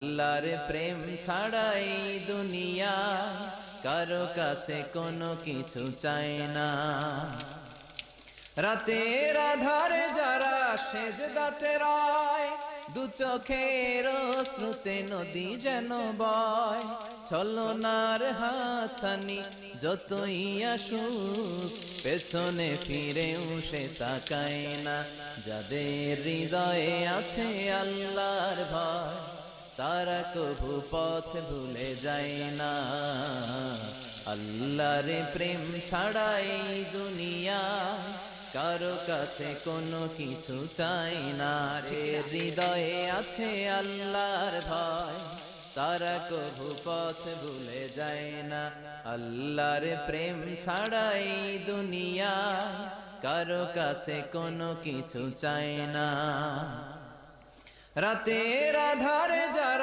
আল্লাহর প্রেম ছাড়াই দুনিয়া কারো কাছে কোনো কিছু চায় না। রাতের আধারে যারা সেজদাতে রয়, দু চোখের শ্রুতে নদী যেন বয়। ছলনার হাতছানি যতই আসুক, পেছনে ফিরেও সে তাকায় না। যাদের হৃদয়ে আছে আল্লাহর ভয়, তারা কভু পথ ভুলে যায় না। আল্লাহর প্রেম ছাড়াই দুনিয়া কারো কাছে কোনো কিছু চাই না। রে হৃদয়ে আছে আল্লাহর ভয়, তারা কভু পথ ভুলে যায় না। আল্লাহর প্রেম ছাড়াই দুনিয়া কারো কাছে কোনো কিছু চাই না। রাতের আধারে যারা